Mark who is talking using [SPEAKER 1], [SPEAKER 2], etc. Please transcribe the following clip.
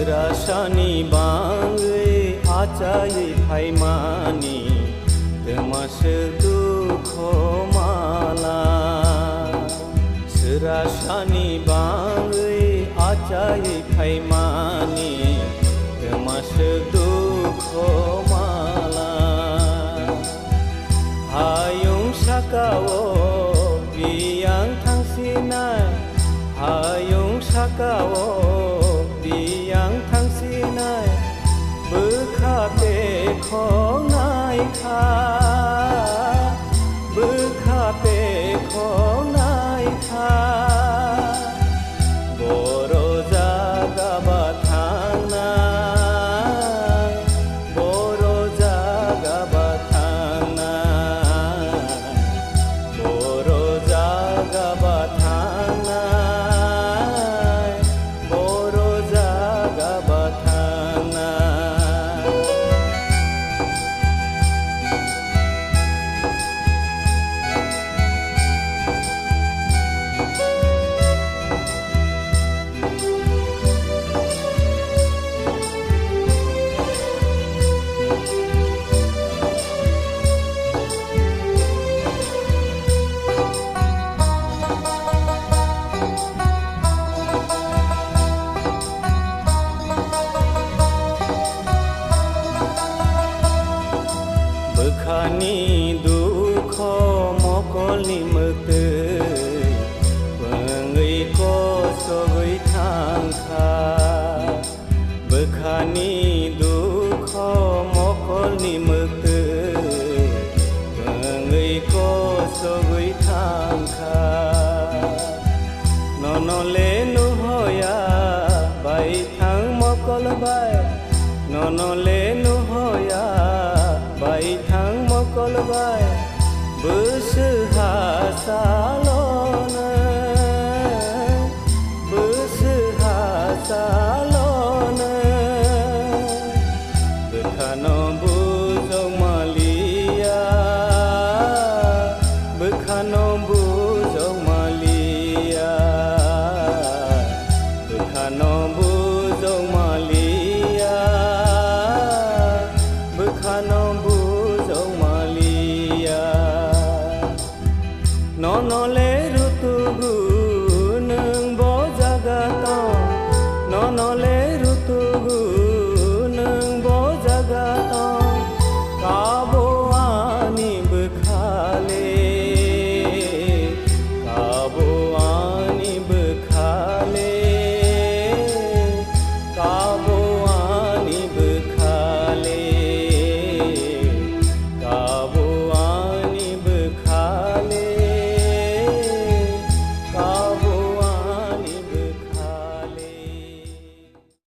[SPEAKER 1] Serasani bangai acai phaimani temas dukho mala Serasani bangai acai phaimani temas dukho mala Hayung sakawo biang thangsinai Hayung sakawo biang thangsinai Bekhape khong nai kha Bekhape khong nai kha Boro jaga bathangnai Boro jaga bathangnai Boro jaga bathangnai Boro jaga bathangnai Bekhani dukho mokolni meuteui Beungeui ko sogui thangkha Bekhani dukho mokolni meuteui Beungeui ko sogui thangkha Nonole nuhoya bai thang mokol bai Nonole nuhoya bai thang mokol bai Beuseuha salona Beuseuha salona Bekhano bujong malia Bekhano bujong malia Bekhano bujong malia Bekhano bujong malia Nonole rutugu nung bo jagatong Nonole rutugu